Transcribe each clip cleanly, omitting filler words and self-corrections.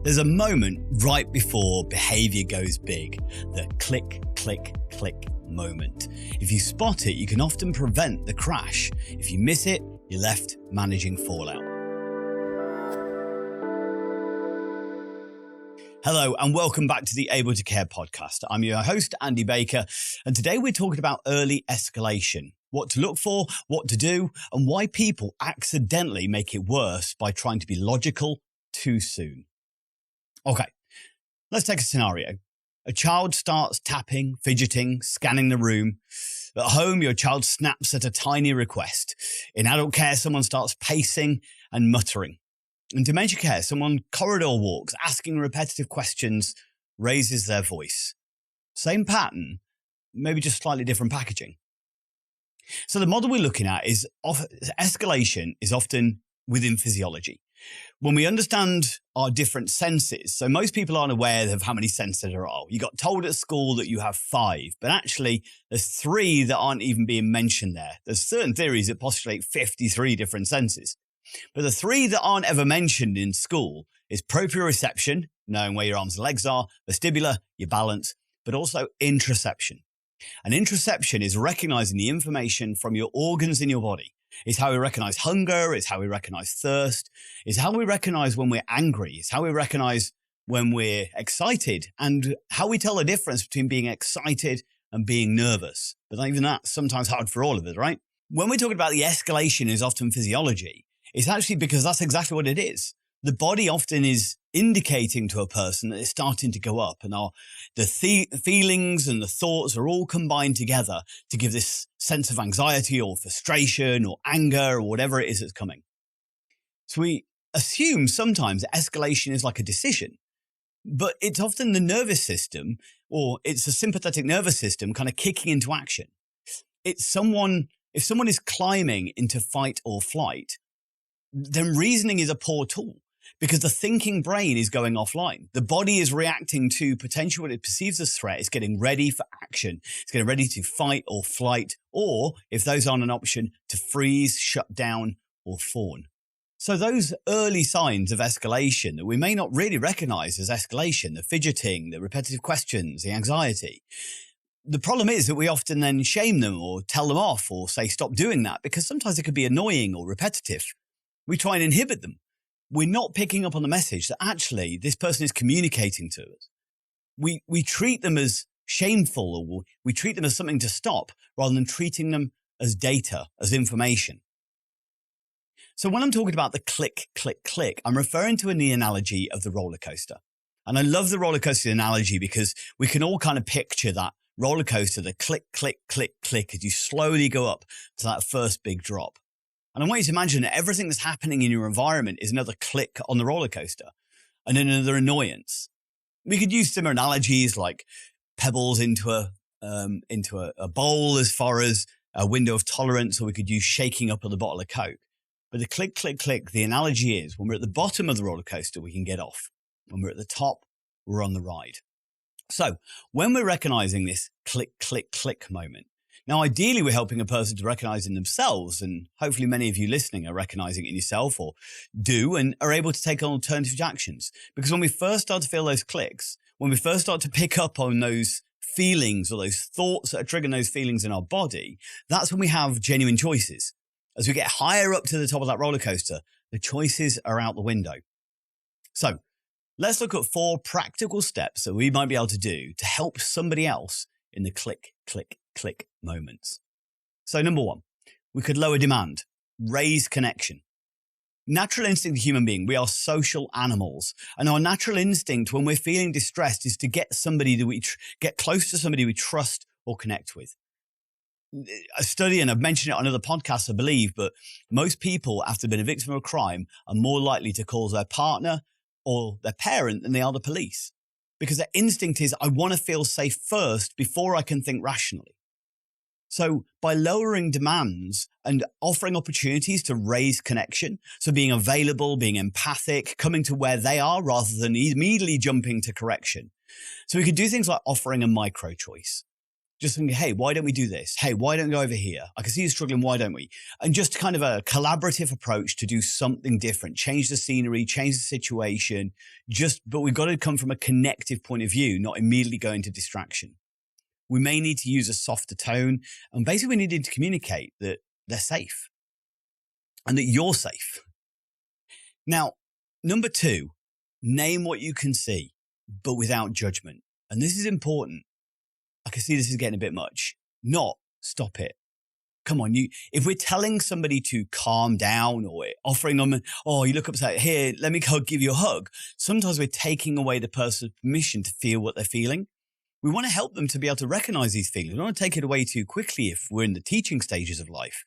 There's a moment right before behavior goes big, the click, click, click moment. If you spot it, you can often prevent the crash. If you miss it, you're left managing fallout. Hello and welcome back to the Able to Care podcast. I'm your host, Andy Baker, and today we're talking about early escalation, what to look for, what to do, and why people accidentally make it worse by trying to be logical too soon. Okay, let's take a scenario. A child starts tapping, fidgeting, scanning the room. At home, your child snaps at a tiny request. In adult care, someone starts pacing and muttering. In dementia care, someone corridor walks, asking repetitive questions, raises their voice. Same pattern, maybe just slightly different packaging. So the model we're looking at is escalation is often within physiology. When we understand our different senses, so most people aren't aware of how many senses there are. You got told at school that you have 5, but actually there's 3 that aren't even being mentioned there. There's certain theories that postulate 53 different senses. But the 3 that aren't ever mentioned in school is proprioception, knowing where your arms and legs are, vestibular, your balance, but also interoception. And interoception is recognizing the information from your organs in your body. It's how we recognize hunger, it's how we recognize thirst, it's how we recognize when we're angry, it's how we recognize when we're excited, and how we tell the difference between being excited and being nervous. But even that's sometimes hard for all of us, right? When we're talking about the escalation is often physiology, it's actually because that's exactly what it is. The body often is indicating to a person that it's starting to go up, and the feelings and the thoughts are all combined together to give this sense of anxiety or frustration or anger or whatever it is that's coming. So we assume sometimes that escalation is like a decision, but it's often the nervous system, or it's a sympathetic nervous system kind of kicking into action. If someone is climbing into fight or flight, then reasoning is a poor tool because the thinking brain is going offline. The body is reacting to potential what it perceives as threat. It's getting ready for action. It's getting ready to fight or flight, or if those aren't an option, to freeze, shut down, or fawn. So those early signs of escalation that we may not really recognize as escalation, the fidgeting, the repetitive questions, the anxiety, the problem is that we often then shame them or tell them off or say, stop doing that, because sometimes it could be annoying or repetitive. We try and inhibit them. We're not picking up on the message that actually this person is communicating to us. We treat them as shameful, or we treat them as something to stop rather than treating them as data, as information. So when I'm talking about the click, click, click, I'm referring to the analogy of the roller coaster. And I love the roller coaster analogy because we can all kind of picture that roller coaster, the click, click, click, click, as you slowly go up to that first big drop. And I want you to imagine that everything that's happening in your environment is another click on the roller coaster and another annoyance. We could use similar analogies like pebbles into a bowl as far as a window of tolerance, or we could use shaking up of the bottle of Coke. But the click, click, click, the analogy is when we're at the bottom of the roller coaster, we can get off. When we're at the top, we're on the ride. So when we're recognizing this click, click, click moment, now, ideally, we're helping a person to recognize in themselves, and hopefully many of you listening are recognizing it in yourself or do and are able to take on alternative actions. Because when we first start to feel those clicks, when we first start to pick up on those feelings or those thoughts that are triggering those feelings in our body, that's when we have genuine choices. As we get higher up to the top of that roller coaster, the choices are out the window. So let's look at 4 practical steps that we might be able to do to help somebody else in the click, click, click moments. So number 1, we could lower demand, raise connection. Natural instinct of human being, we are social animals. And our natural instinct when we're feeling distressed is to get somebody that get close to somebody we trust or connect with. A study, and I've mentioned it on other podcasts, I believe, but most people after being a victim of a crime are more likely to call their partner or their parent than they are the police. Because their instinct is, I want to feel safe first before I can think rationally. So by lowering demands and offering opportunities to raise connection, so being available, being empathic, coming to where they are rather than immediately jumping to correction. So we could do things like offering a micro choice. Just thinking, hey, why don't we do this? Hey, why don't we go over here? I can see you struggling. Why don't we? And just kind of a collaborative approach to do something different, change the scenery, change the situation. But we've got to come from a connective point of view, not immediately go into distraction. We may need to use a softer tone, and basically we need to communicate that they're safe and that you're safe. Now, number 2, name what you can see, but without judgment. And this is important. I can see this is getting a bit much. Not stop it. Come on, if we're telling somebody to calm down or offering them, oh, you look upset, here, let me go give you a hug. Sometimes we're taking away the person's permission to feel what they're feeling. We want to help them to be able to recognize these feelings. We don't want to take it away too quickly if we're in the teaching stages of life.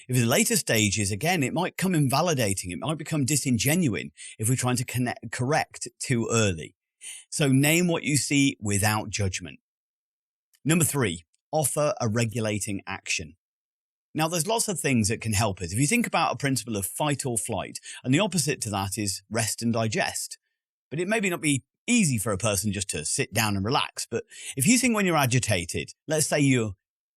If in the later stages, again, it might come invalidating. It might become disingenuine if we're trying to correct too early. So name what you see without judgment. Number 3, offer a regulating action. Now, there's lots of things that can help us. If you think about a principle of fight or flight, and the opposite to that is rest and digest. But it may not be easy for a person just to sit down and relax. But if you think when you're agitated, let's say you've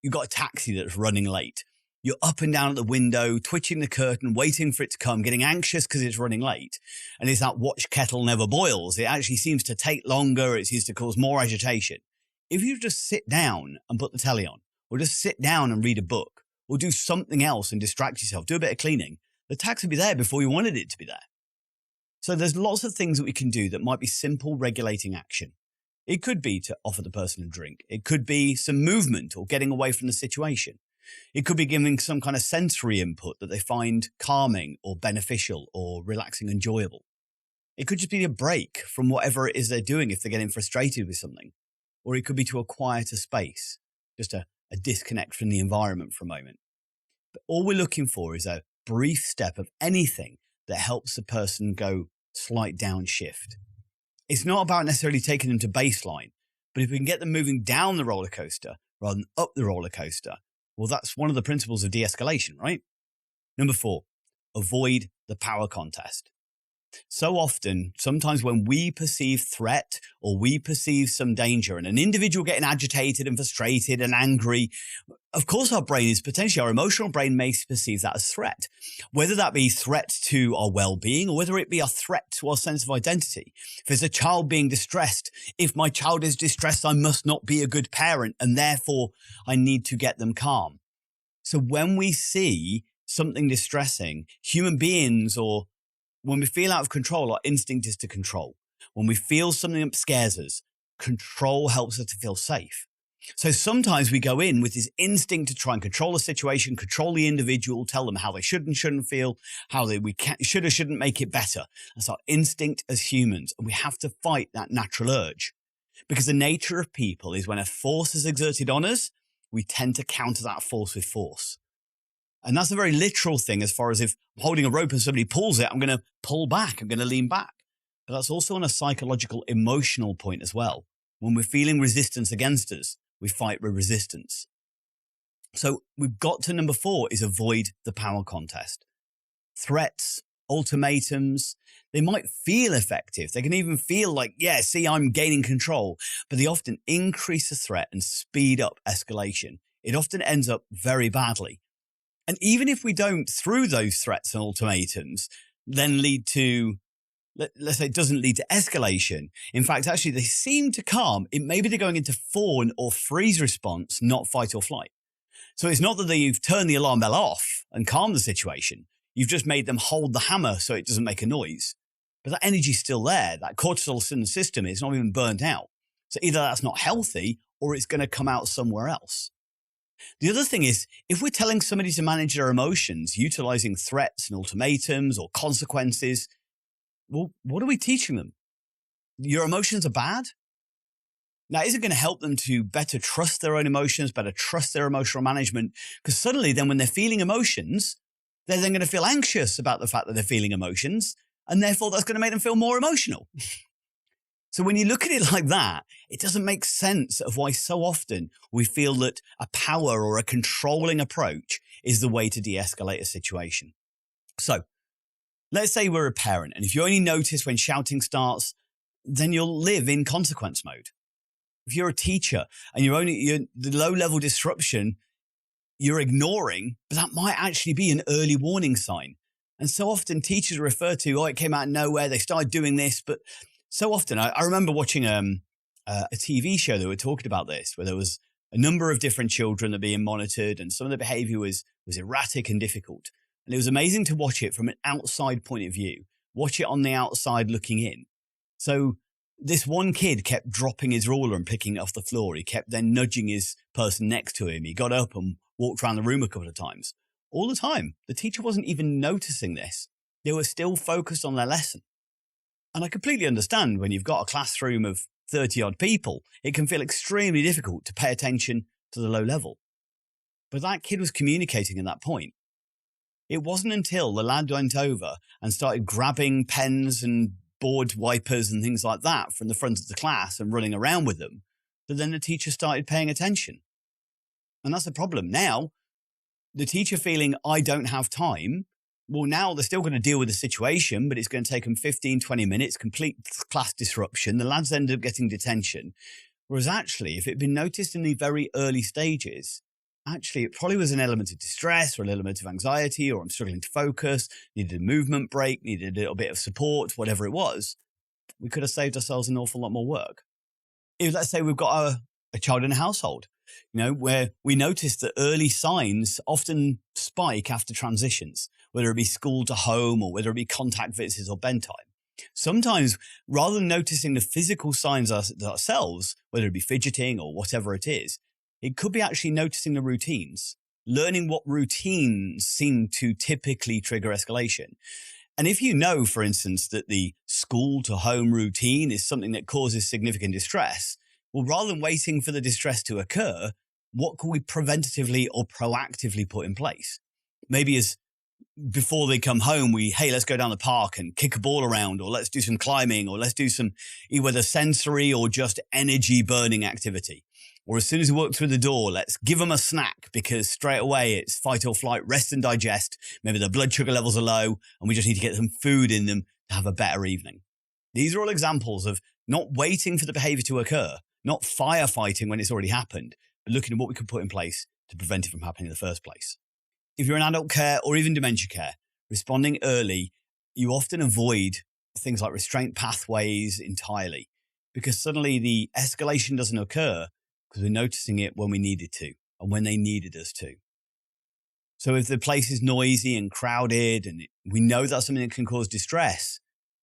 got a taxi that's running late. You're up and down at the window, twitching the curtain, waiting for it to come, getting anxious because it's running late. And it's that watch kettle never boils. It actually seems to take longer. It seems to cause more agitation. If you just sit down and put the telly on, or just sit down and read a book, or do something else and distract yourself, do a bit of cleaning, the tax will be there before you wanted it to be there. So there's lots of things that we can do that might be simple regulating action. It could be to offer the person a drink. It could be some movement or getting away from the situation. It could be giving some kind of sensory input that they find calming or beneficial or relaxing, enjoyable. It could just be a break from whatever it is they're doing if they're getting frustrated with something. Or it could be to a quieter space, just a disconnect from the environment for a moment. But all we're looking for is a brief step of anything that helps the person go slight downshift. It's not about necessarily taking them to baseline, but if we can get them moving down the roller coaster rather than up the roller coaster, well, that's one of the principles of de-escalation, right? Number 4, avoid the power contest. So often, sometimes when we perceive threat or we perceive some danger and an individual getting agitated and frustrated and angry, of course our emotional brain may perceive that as threat, whether that be threat to our well-being or whether it be a threat to our sense of identity. If there's a child being distressed, if my child is distressed, I must not be a good parent and therefore I need to get them calm. So when we see something distressing, human beings or when we feel out of control, our instinct is to control. When we feel something that scares us, control helps us to feel safe. So sometimes we go in with this instinct to try and control the situation, control the individual, tell them how they should and shouldn't feel, how we should or shouldn't make it better. That's our instinct as humans. And we have to fight that natural urge. Because the nature of people is when a force is exerted on us, we tend to counter that force with force. And that's a very literal thing as far as if I'm holding a rope and somebody pulls it, I'm going to pull back, I'm going to lean back. But that's also on a psychological, emotional point as well. When we're feeling resistance against us, we fight with resistance. So we've got to number 4 is avoid the power contest. Threats, ultimatums, they might feel effective. They can even feel like, yeah, see, I'm gaining control. But they often increase the threat and speed up escalation. It often ends up very badly. And even if we don't, through those threats and ultimatums, then lead to, let's say it doesn't lead to escalation. In fact, actually, they seem to calm. It maybe they're going into fawn or freeze response, not fight or flight. So it's not that you've turned the alarm bell off and calmed the situation. You've just made them hold the hammer so it doesn't make a noise. But that energy's still there. That cortisol in the system is not even burnt out. So either that's not healthy or it's going to come out somewhere else. The other thing is, if we're telling somebody to manage their emotions, utilizing threats and ultimatums or consequences, well, what are we teaching them? Your emotions are bad? Now, is it going to help them to better trust their own emotions, better trust their emotional management? Because suddenly then when they're feeling emotions, they're then going to feel anxious about the fact that they're feeling emotions, and therefore that's going to make them feel more emotional. So when you look at it like that, it doesn't make sense of why so often we feel that a power or a controlling approach is the way to de-escalate a situation. So let's say we're a parent, and if you only notice when shouting starts, then you'll live in consequence mode. If you're a teacher and you're the low-level disruption you're ignoring, but that might actually be an early warning sign. And so often teachers refer to, oh, it came out of nowhere, they started doing this. But so often, I remember watching a TV show that were talking about this, where there was a number of different children that were being monitored, and some of the behavior was erratic and difficult. And it was amazing to watch it from an outside point of view, watch it on the outside looking in. So this one kid kept dropping his ruler and picking it off the floor. He kept then nudging his person next to him. He got up and walked around the room a couple of times. All the time. The teacher wasn't even noticing this. They were still focused on their lesson. And I completely understand when you've got a classroom of 30 odd people, it can feel extremely difficult to pay attention to the low level. But that kid was communicating at that point. It wasn't until the lad went over and started grabbing pens and board wipers and things like that from the front of the class and running around with them that then the teacher started paying attention. And that's the problem. Now, the teacher feeling, I don't have time. Well, now they're still going to deal with the situation, but it's going to take them 15, 20 minutes, complete class disruption. The lads end up getting detention. Whereas actually, if it had been noticed in the very early stages, actually, it probably was an element of distress or an element of anxiety, or I'm struggling to focus, needed a movement break, needed a little bit of support, whatever it was. We could have saved ourselves an awful lot more work. If, let's say we've got a child in a household, where we notice that early signs often spike after transitions, whether it be school to home or whether it be contact visits or bedtime. Sometimes, rather than noticing the physical signs ourselves, whether it be fidgeting or whatever it is, it could be actually noticing the routines, learning what routines seem to typically trigger escalation. And if you know, for instance, that the school to home routine is something that causes significant distress, well, rather than waiting for the distress to occur, what can we preventatively or proactively put in place? Maybe as before they come home, hey, let's go down the park and kick a ball around, or let's do some climbing, or let's do some whether sensory or just energy burning activity. Or as soon as we walk through the door, let's give them a snack, because straight away it's fight or flight, rest and digest. Maybe their blood sugar levels are low and we just need to get some food in them to have a better evening. These are all examples of not waiting for the behavior to occur, not firefighting when it's already happened, but looking at what we can put in place to prevent it from happening in the first place. If you're in adult care or even dementia care, responding early, you often avoid things like restraint pathways entirely, because suddenly the escalation doesn't occur because we're noticing it when we needed to and when they needed us to. So if the place is noisy and crowded and we know that's something that can cause distress,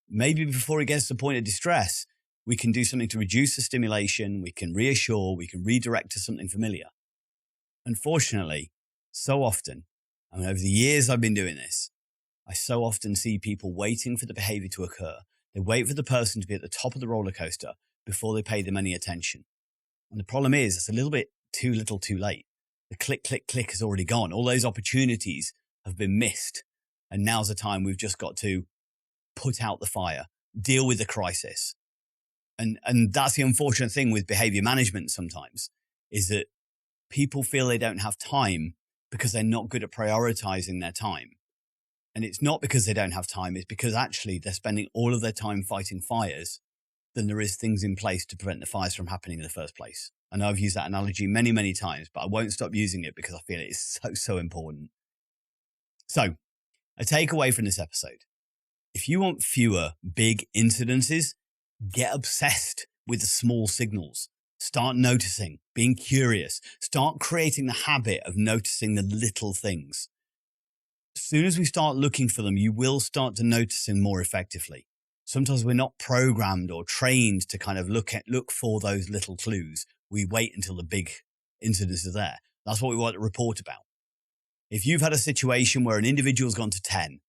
maybe before it gets to the point of distress, we can do something to reduce the stimulation, we can reassure, we can redirect to something familiar. Unfortunately, so often, and over the years I've been doing this, I so often see people waiting for the behavior to occur. They wait for the person to be at the top of the roller coaster before they pay them any attention. And the problem is, it's a little bit too little too late. The click, click, click has already gone. All those opportunities have been missed. And now's the time we've just got to put out the fire, deal with the crisis. And that's the unfortunate thing with behavior management sometimes, is that people feel they don't have time because they're not good at prioritizing their time. And it's not because they don't have time, it's because actually they're spending all of their time fighting fires than there is things in place to prevent the fires from happening in the first place. I know I've used that analogy many, many times, but I won't stop using it because I feel it is so, so important. So, a takeaway from this episode. If you want fewer big incidences, get obsessed with the small signals. Start noticing, being curious. Start creating the habit of noticing the little things. As soon as we start looking for them, you will start to notice them more effectively. Sometimes we're not programmed or trained to kind of look for those little clues. We wait until the big incidents are there. That's what we want to report about. If you've had a situation where an individual's gone to 10,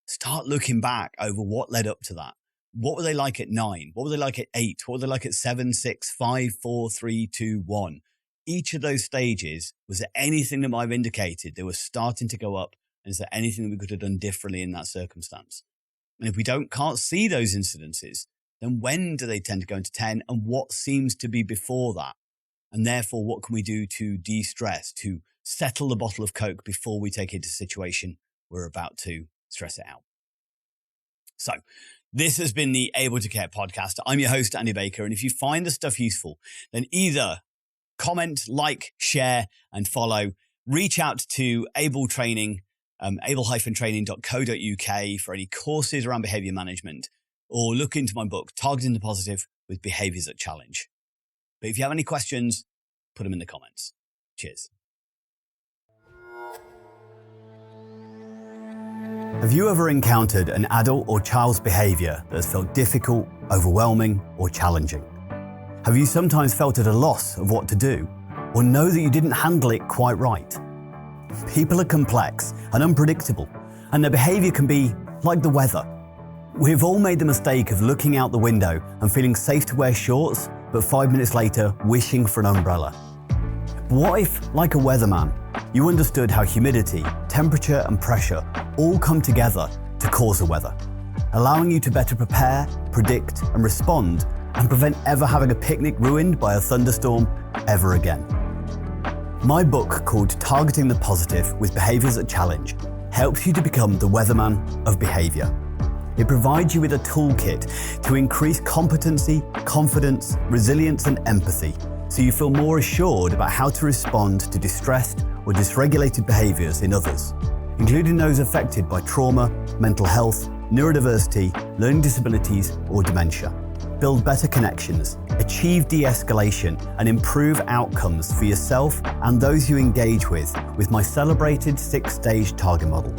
start looking back over what led up to that. What were they like at 9? What were they like at 8? What were they like at 7, 6, 5, 4, 3, 2, 1? Each of those stages, was there anything that might have indicated they were starting to go up? And is there anything that we could have done differently in that circumstance? And if we can't see those incidences, then when do they tend to go into 10 and what seems to be before that? And therefore, what can we do to de-stress, to settle the bottle of Coke before we take it to a situation we're about to stress it out? So This has been the Able to Care podcast. I'm your host, Andy Baker. And if you find the stuff useful, then either comment, like, share, and follow. Reach out to Able Training, able-training.co.uk for any courses around behavior management, or look into my book, Targeting the Positive with Behaviours that Challenge. But if you have any questions, put them in the comments. Cheers. Have you ever encountered an adult or child's behaviour that has felt difficult, overwhelming, or challenging? Have you sometimes felt at a loss of what to do, or know that you didn't handle it quite right? People are complex and unpredictable, and their behaviour can be like the weather. We've all made the mistake of looking out the window and feeling safe to wear shorts, but 5 minutes later wishing for an umbrella. What if, like a weatherman, you understood how humidity, temperature and pressure all come together to cause the weather, allowing you to better prepare, predict and respond, and prevent ever having a picnic ruined by a thunderstorm ever again? My book, called Targeting the Positive with Behaviours that Challenge, helps you to become the weatherman of behaviour. It provides you with a toolkit to increase competency, confidence, resilience and empathy, so you feel more assured about how to respond to distressed or dysregulated behaviours in others, including those affected by trauma, mental health, neurodiversity, learning disabilities or dementia. Build better connections, achieve de-escalation and improve outcomes for yourself and those you engage with my celebrated 6-stage target model,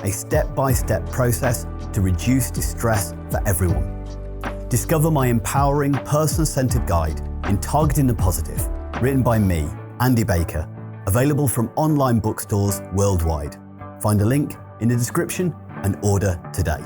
a step-by-step process to reduce distress for everyone. Discover my empowering, person-centered guide in Targeting the Positive, written by me, Andy Baker, available from online bookstores worldwide. Find a link in the description and order today.